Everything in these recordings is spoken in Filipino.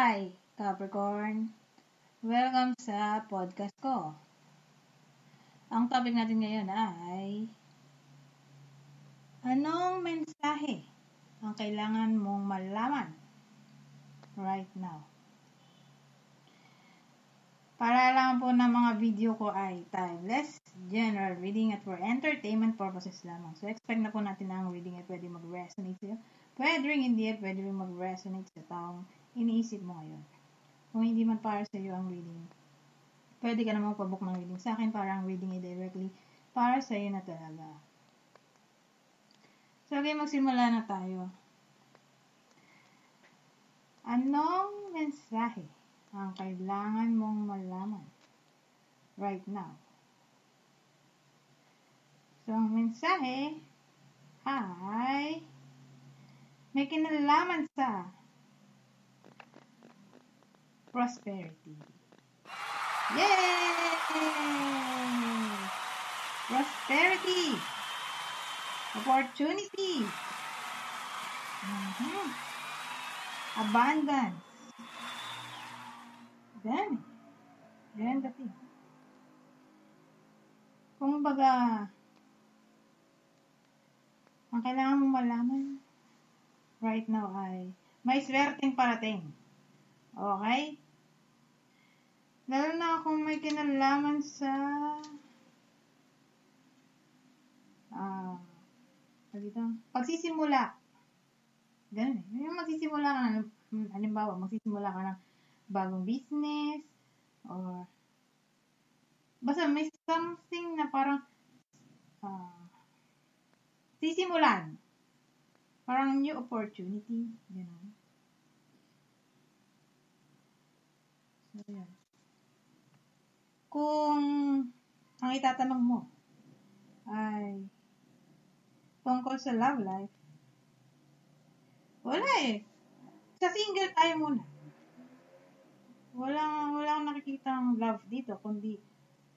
Hi, Capricorn. Welcome sa podcast ko. Ang topic natin ngayon ay anong mensahe ang kailangan mong malaman right now? Para lang po ng mga video ko ay timeless, general reading at for entertainment purposes lamang. So expect na po natin na ang reading ay pwede mag-resonate sa'yo. Pwede rin hindi at pwede rin mag-resonate sa taong iniisip mo ngayon. Kung hindi man para sa iyo ang reading, pwede ka namang pabook ng reading sa akin para ang reading ay directly para sa iyo na talaga. So, okay, magsimula na tayo. Anong mensahe ang kailangan mong malaman right now? So, ang mensahe ay may kinalaman sa prosperity. Yay! Prosperity. Opportunity. Abundance. Dami. Yan dating. Kung baga, ang kailangan mong malaman right now ay may swerteng parating. Okay? Lalo na kung may kinalaman sa pagsisimula. Ganun eh. Yung magsisimula ka na, halimbawa, magsisimula ka ng bagong business or basta may something na parang sisimulan. Parang new opportunity. Ganun. So, yan. Kung ang itatanong mo ay tungkol sa love life, wala eh. Sa single tayo muna. Walang nakikita ng love dito, kundi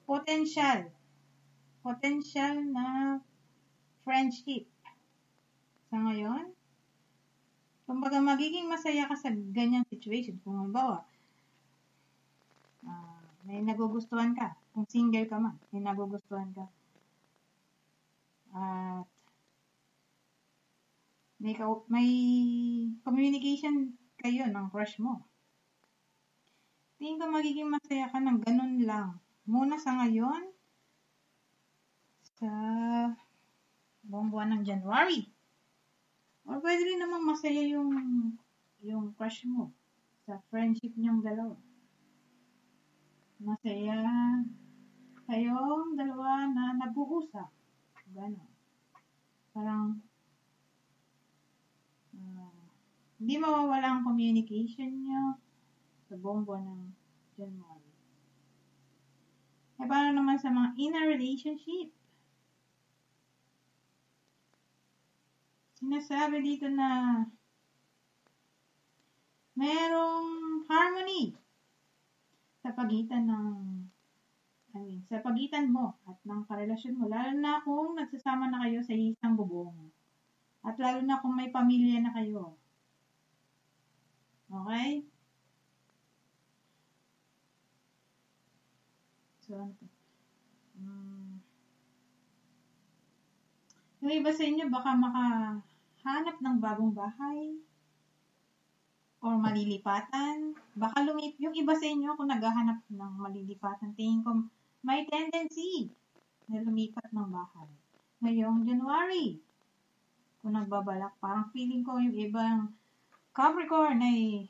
potential na friendship. Sa ngayon, kumbaga magiging masaya ka sa ganyang situation. Kung halimbawa, may nagugustuhan ka. Kung single ka man, may nagugustuhan ka. At may communication kayo ng crush mo. Tingin ko magiging masaya ka ng ganun lang. Muna sa ngayon, sa buong buwan ng January. O pwede rin namang masaya yung crush mo sa friendship niyong dalawa. Masaya kayong dalawa na nag-uusap. Gano'n. Parang hindi mawawala ang communication niyo sa buong buwan ng January. E paano naman sa mga in a relationship? Sinasabi dito na merong harmony sa pagitan mo at ng karelasyon mo, lalo na kung nagsasama na kayo sa isang bubong. At lalo na kung may pamilya na kayo. Okay? So, yung iba sa inyo baka makahanap ng bagong bahay or malilipatan. Baka yung iba sa inyo kung naghahanap ng malilipatan, tingin ko may tendency na lumipat ng bahay. Ngayong January, kung nagbabalak, parang feeling ko yung ibang Capricorn ay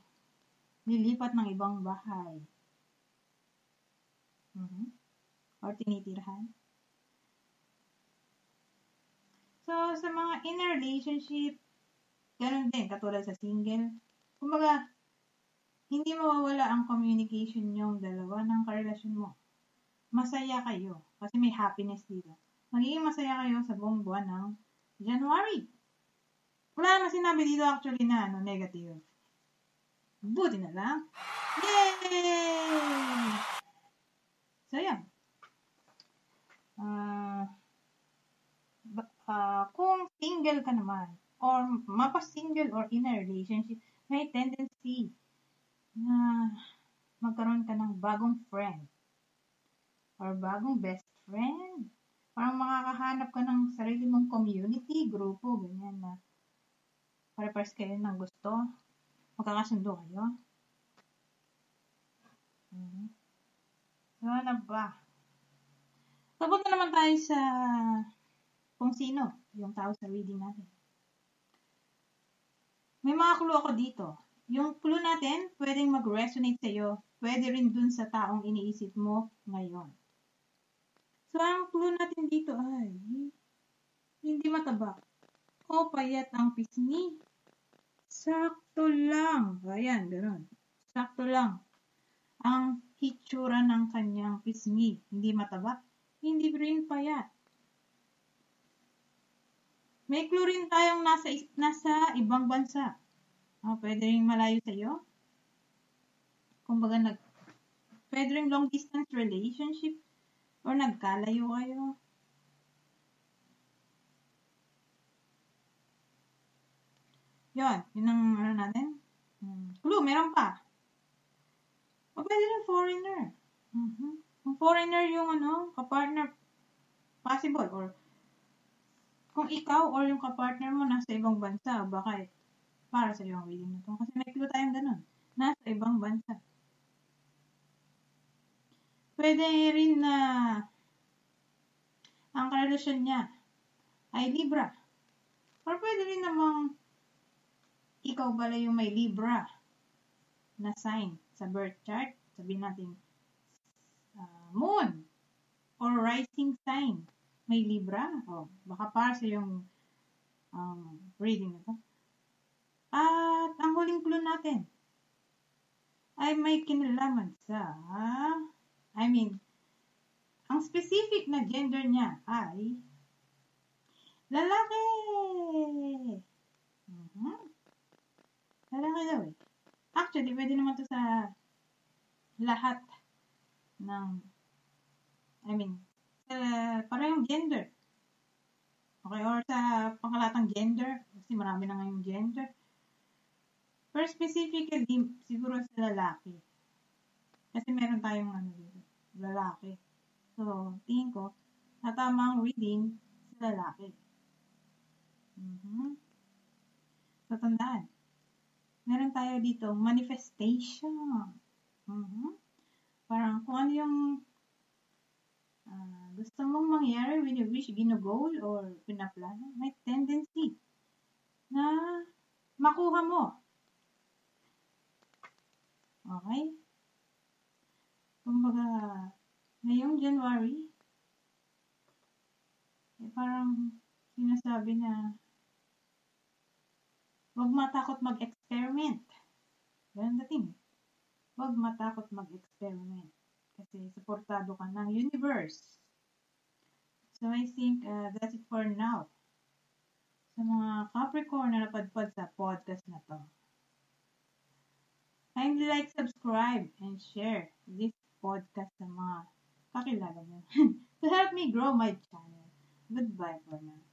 lilipat ng ibang bahay. Or tinitirahan. So, sa mga in a relationship, ganun din, katulad sa single. Kumbaga, hindi mawawala ang communication niyong dalawa ng karelasyon mo. Masaya kayo, kasi may happiness dito. Magiging masaya kayo sa buong buwan ng January. Wala na sinabi dito actually na negative. Buti na lang. Yay! So, yan. Kung single ka naman, or mapa-single or in a relationship, may tendency na magkaroon ka ng bagong friend or bagong best friend. Parang makakahanap ka ng sarili mong community, grupo, ganyan na pare-pares kayo ng gusto. Magkakasundo kayo. So, ano ba? Tapos na naman tayo sa kung sino yung tao sa reading natin. May mga clue ako dito. Yung clue natin, pwedeng mag-resonate sa'yo. Pwede rin dun sa taong iniisip mo ngayon. So, ang clue natin dito ay hindi mataba o payat ang pisngi. Sakto lang. Ayan, gano'n. Sakto lang ang hitsura ng kanyang pisngi. Hindi mataba, hindi rin payat. May clue rin tayong nasa ibang bansa. Pwede rin malayo sa'yo. Kumbaga, pwede rin long distance relationship or nagkalayo kayo. Yun ang ano natin. Clue, meron pa. O pwede rin foreigner. Kung foreigner yung kapartner, possible. Or kung ikaw or yung kapartner mo nasa ibang bansa, baka para sa iyo ang reading na to. Kasi may clue tayong ganun. Nasa ibang bansa. Pwede rin na ang karelasyon niya ay Libra. Or pwede rin namang ikaw pala yung may Libra na sign sa birth chart. Sabihin natin moon or rising sign. May Libra. Baka para sa yung reading na to. At ang huling clue natin ay may kinalaman sa ang specific na gender niya ay lalaki. Lalaki daw eh. Actually, pwede naman to sa lahat ng sa parehong gender. Okay, or sa pangkalatang gender. Kasi marami na ngayong gender. Pero specifically, siguro sa lalaki. Kasi meron tayong dito, lalaki. So, tingin ko, natamang reading sa lalaki. So, tandaan. Meron tayo dito, manifestation. Parang kung ano yung gusto mong mangyari when you wish, gino-goal, or pinaplano, may tendency na makuha mo. Okay? Kumbaga, ngayong January, parang sinasabi na huwag matakot mag-experiment. Ganun dating. Huwag matakot mag-experiment. Kasi supportado ka ng universe. So, I think that's it for now. Sa mga Capricorn na napadpad sa podcast na to. Kindly like, subscribe, and share this podcast sa mga kakilala nyo to help me grow my channel. Goodbye for now.